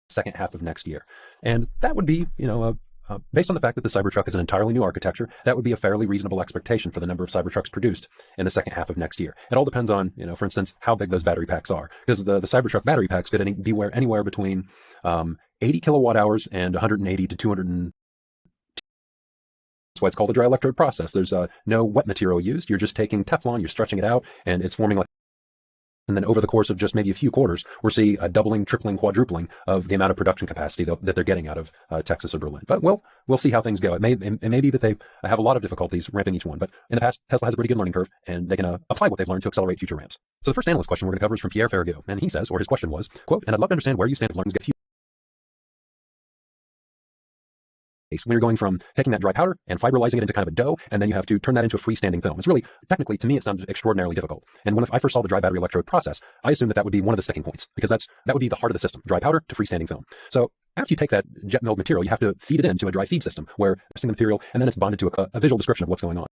second half of next year. And that would be, based on the fact that the Cybertruck is an entirely new architecture, that would be a fairly reasonable expectation for the number of Cybertrucks produced in the second half of next year. It all depends on, for instance, how big those battery packs are, because the Cybertruck battery packs could be anywhere between 80 kilowatt hours and 180 to 200. That's why it's called a dry electrode process. There's no wet material used. You're just taking Teflon, you're stretching it out, and it's forming like. And then over the course of just maybe a few quarters, we'll see a doubling, tripling, quadrupling of the amount of production capacity that they're getting out of Texas or Berlin. But we'll see how things go. It may be that they have a lot of difficulties ramping each one. But in the past, Tesla has a pretty good learning curve, and they can apply what they've learned to accelerate future ramps. So the first analyst question we're going to cover is from Pierre Ferragut. And he says, or his question was, quote, and I'd love to understand where you stand with learning to get when you're going from taking that dry powder and fibrillizing it into kind of a dough, and then you have to turn that into a freestanding film. It's really, technically, to me, it sounds extraordinarily difficult. And when I first saw the dry battery electrode process, I assumed that would be one of the sticking points, because that would be the heart of the system, dry powder to freestanding film. So after you take that jet milled material, you have to feed it into a dry feed system where the material, and then it's bonded to a visual description of what's going on.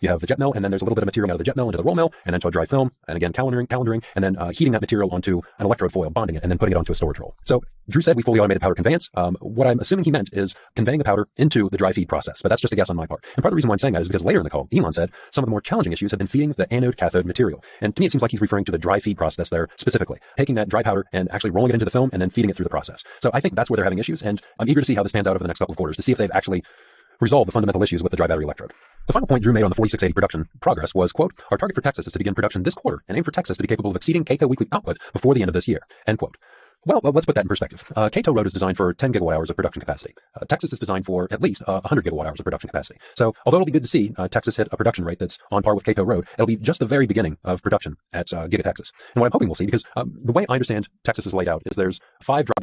You have the jet mill, and then there's a little bit of material out of the jet mill into the roll mill, and then to a dry film, and again calendaring, and then heating that material onto an electrode foil, bonding it, and then putting it onto a storage roll. So Drew said we fully automated powder conveyance. What I'm assuming he meant is conveying the powder into the dry feed process, but that's just a guess on my part. And part of the reason why I'm saying that is because later in the call, Elon said some of the more challenging issues have been feeding the anode-cathode material. And to me, it seems like he's referring to the dry feed process there specifically, taking that dry powder and actually rolling it into the film and then feeding it through the process. So I think that's where they're having issues, and I'm eager to see how this pans out over the next couple of quarters to see if they've actually resolve the fundamental issues with the dry battery electrode. The final point Drew made on the 4680 production progress was, quote, our target for Texas is to begin production this quarter and aim for Texas to be capable of exceeding Kato weekly output before the end of this year, end quote. Well, let's put that in perspective. Kato Road is designed for 10 gigawatt hours of production capacity. Texas is designed for at least 100 gigawatt hours of production capacity. So although it'll be good to see Texas hit a production rate that's on par with Kato Road, it'll be just the very beginning of production at Giga Texas. And what I'm hoping we'll see, because the way I understand Texas is laid out is there's 5 dry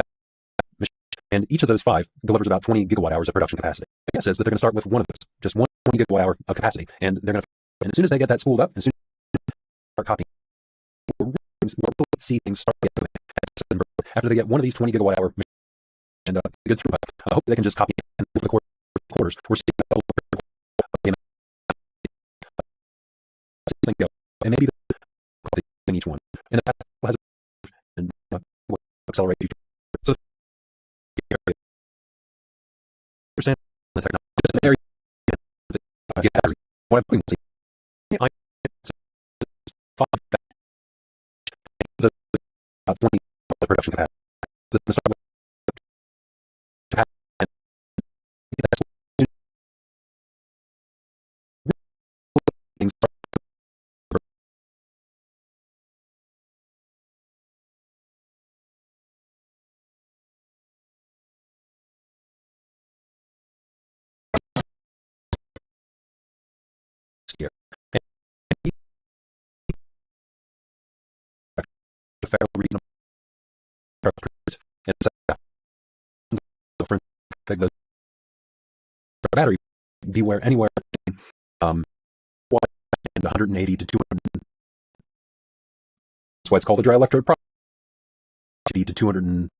and each of those 5 delivers about 20 gigawatt hours of production capacity. My guess is that they're going to start with one of those, just one 20 gigawatt hour of capacity, and they're going to, and as soon as they get that spooled up, as soon as they start copying, we'll see things start after they get one of these 20 gigawatt hour machines and good throughput. I hope they can just copy it and over the quarters. We're seeing and maybe in each one, and that has and accelerate future. So understand the technology. What I'm putting I about 20 production capacity. Here. A fairly reasonable the battery beware anywhere between 180 to 200. That's why it's called a dry electrode process. To 200. That's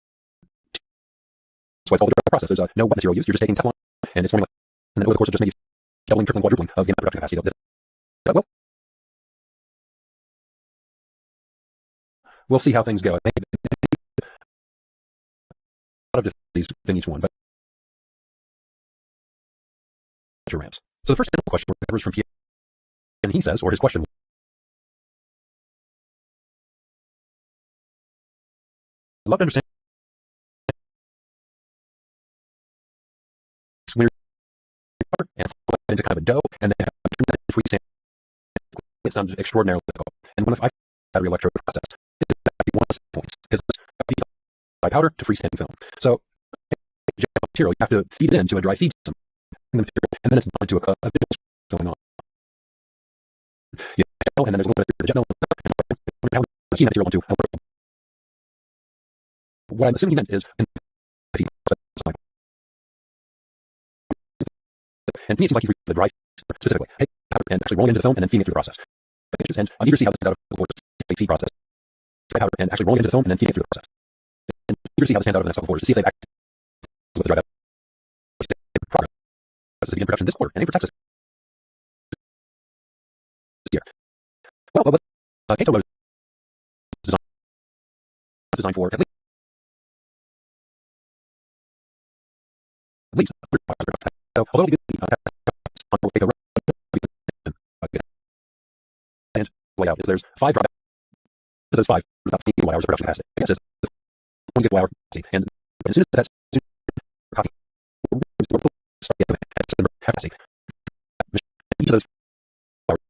why it's called a dry process. There's no wet material used. You're just taking Teflon, and it's forming, and then over the course of just maybe doubling, tripling, quadrupling of the amount of production capacity. We'll see how things go. Maybe a lot of difficulties in each one, but ramps. So the first question was from Pierre, and he says, or his question, I'd love to understand when you're and into kind of a dough, and then turn that into freestanding. It sounds extraordinarily difficult. And when I battery electrode process, it's one of the points because it's dry powder to freestanding film. So material, you have to feed it into a dry feed system, and then it's bonded to a going on. And then there's a little bit of jet mill, heat material onto. What I'm assuming he meant is, and to me it seems like he's reading the dry specifically, and actually rolling into the film and then feeding it through the process. And I'm eager to see how this pans out of the feed process. And actually rolling into the film and then feeding it through the process. And I'm eager to see how this pans out over the next couple of quarters to see if they've actually with the dry progress to begin production this quarter and aim for Texas this year. Well, Kato Road is designed designed for at least 35 square feet. So although we do take a and layout is there's 5 to those 5 about 20 gigawatt hours of production capacity. I guess it's 1 gigawatt hour capacity. And as soon as that's copy, capacity. Each of those hours,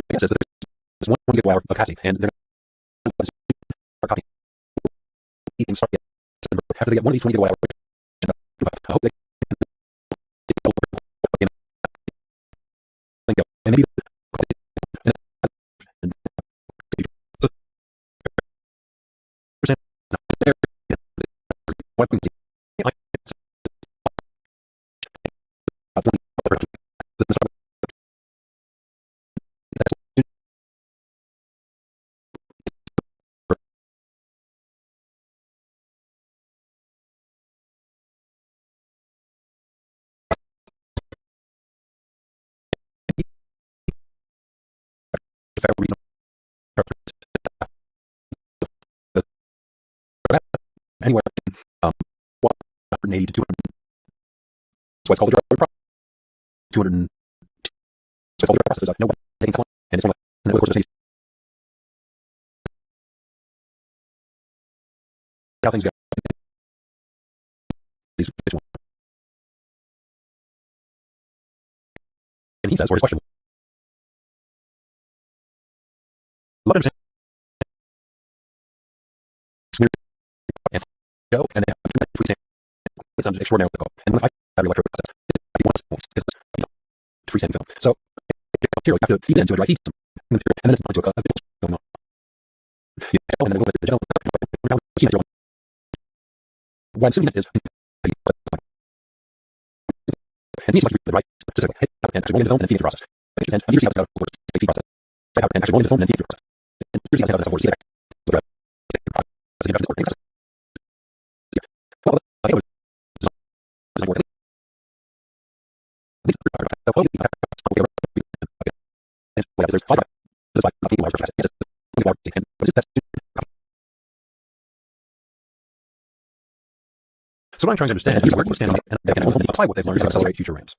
I guess there's 1 gigawatt hour of capacity, and they're going to copy things start after they get 1 of these 20 gigawatt hours. I hope they and maybe anywhere um, 180 to 200. That's why it's called a dry process. 200. So it's called a dry process. There's no way taking time, and it's only and over the course of how things go. And he says, or his question, love understand and go, and they have free sample. It's extraordinarily difficult. And when I have electrode process, it's free sample film. So here you have to feed it into a dry feed system, and then it's into a going on. And then the gel, what I'm assuming is, and these the right specific hit and actually rolling the film and then feeding the process. And I'm using how to feed process. And actually rolling the film and then feeding the process. And using how to see that. Well, I was there's 5 so what I'm trying to understand is where to stand and they can only apply what they've learned to accelerate future ramps.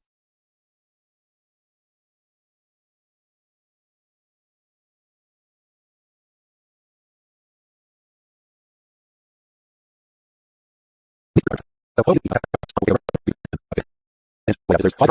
There's 5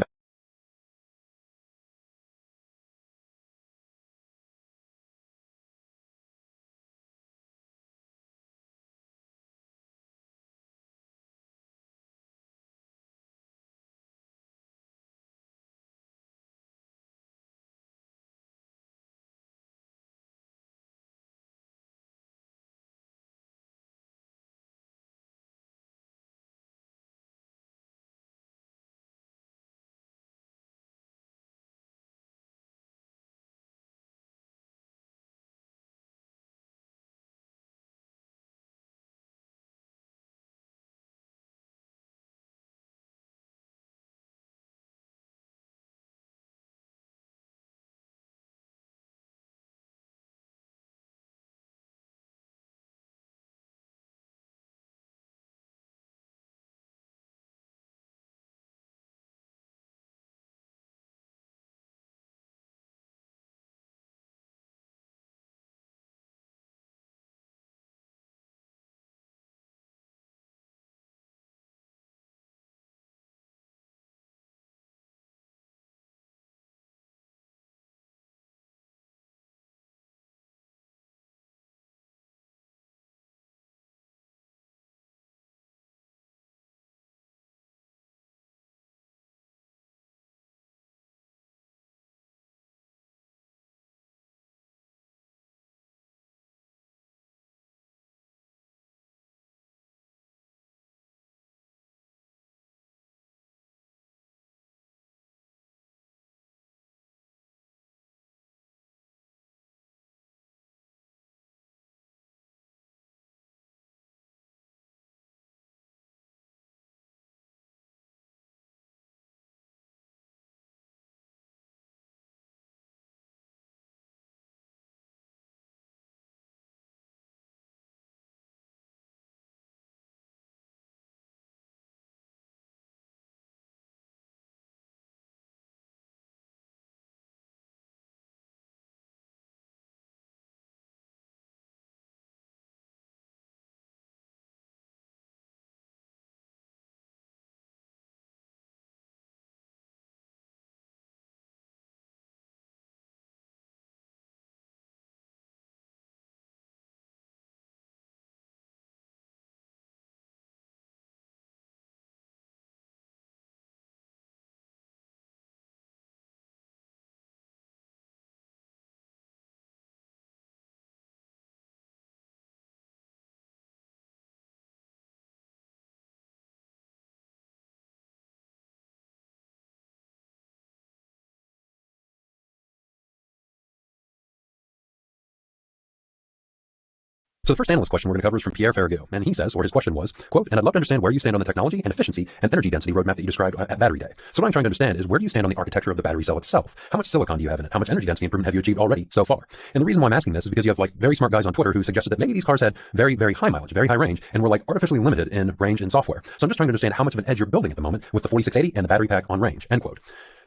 So the first analyst question we're going to cover is from Pierre Ferragut, and he says, or his question was, quote, and I'd love to understand where you stand on the technology and efficiency and energy density roadmap that you described at Battery Day. So what I'm trying to understand is, where do you stand on the architecture of the battery cell itself? How much silicon do you have in it? How much energy density improvement have you achieved already so far? And the reason why I'm asking this is because you have like very smart guys on Twitter who suggested that maybe these cars had very, very high mileage, very high range, and were like artificially limited in range in software. So I'm just trying to understand how much of an edge you're building at the moment with the 4680 and the battery pack on range, end quote.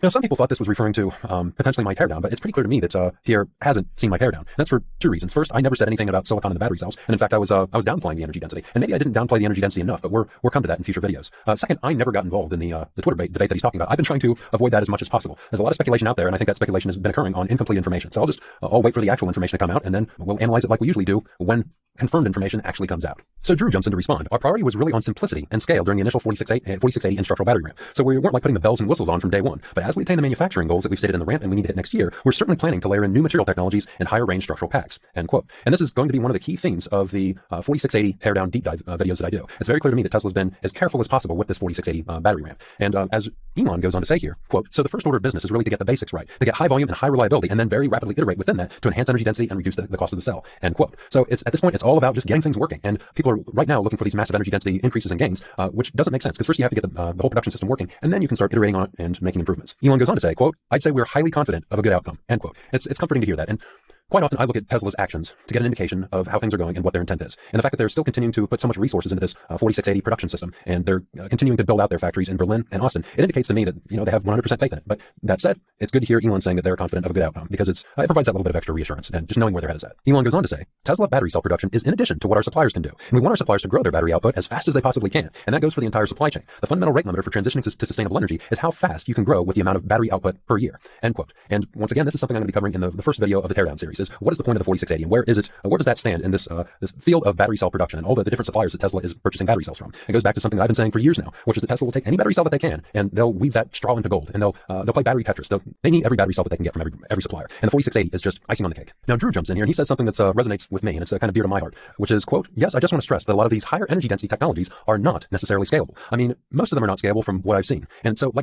Now, some people thought this was referring to potentially my teardown, but it's pretty clear to me that Pierre hasn't seen my teardown. And that's for two reasons. First, I never said anything about silicon in the battery cells, and in fact, I was downplaying the energy density. And maybe I didn't downplay the energy density enough, but we'll come to that in future videos. Second, I never got involved in the Twitter debate that he's talking about. I've been trying to avoid that as much as possible. There's a lot of speculation out there, and I think that speculation has been occurring on incomplete information. So I'll wait for the actual information to come out, and then we'll analyze it like we usually do when confirmed information actually comes out. So Drew jumps in to respond. Our priority was really on simplicity and scale during the initial 4680 and structural battery ramp. So we weren't like putting the bells and whistles on from day one. But as we attain the manufacturing goals that we've stated in the ramp and we need to hit next year, we're certainly planning to layer in new material technologies and higher range structural packs, end quote. And this is going to be one of the key themes of the 4680 teardown deep dive videos that I do. It's very clear to me that Tesla's been as careful as possible with this 4680 battery ramp. And as Elon goes on to say here, quote, so the first order of business is really to get the basics right, to get high volume and high reliability, and then very rapidly iterate within that to enhance energy density and reduce the cost of the cell, end quote. So at this point, it's all about just getting things working. And people are right now looking for these massive energy density increases and gains, which doesn't make sense, because first you have to get the whole production system working, and then you can start iterating on it and making improvements. Elon goes on to say, quote, I'd say we're highly confident of a good outcome, end quote. It's comforting to hear that. And quite often I look at Tesla's actions to get an indication of how things are going and what their intent is. And the fact that they're still continuing to put so much resources into this 4680 production system, and they're continuing to build out their factories in Berlin and Austin, it indicates to me that, they have 100% faith in it. But that said, it's good to hear Elon saying that they're confident of a good outcome, because it provides that little bit of extra reassurance and just knowing where their head is at. Elon goes on to say, Tesla battery cell production is in addition to what our suppliers can do. And we want our suppliers to grow their battery output as fast as they possibly can. And that goes for the entire supply chain. The fundamental rate limiter for transitioning to sustainable energy is how fast you can grow with the amount of battery output per year, end quote. And once again, this is something I'm going to be covering in the first video of the teardown series, is what is the point of the 4680 and where is it, where does that stand in this field of battery cell production and all the different suppliers that Tesla is purchasing battery cells from. It goes back to something that I've been saying for years now, which is that Tesla will take any battery cell that they can and they'll weave that straw into gold, and they'll play battery Tetris. They need every battery cell that they can get from every supplier, and the 4680 is just icing on the cake. Now Drew jumps in here and he says something that resonates with me, and it's kind of dear to my heart, which is, quote, yes, I just want to stress that a lot of these higher energy density technologies are not necessarily scalable. I mean, most of them are not scalable from what I've seen. And so like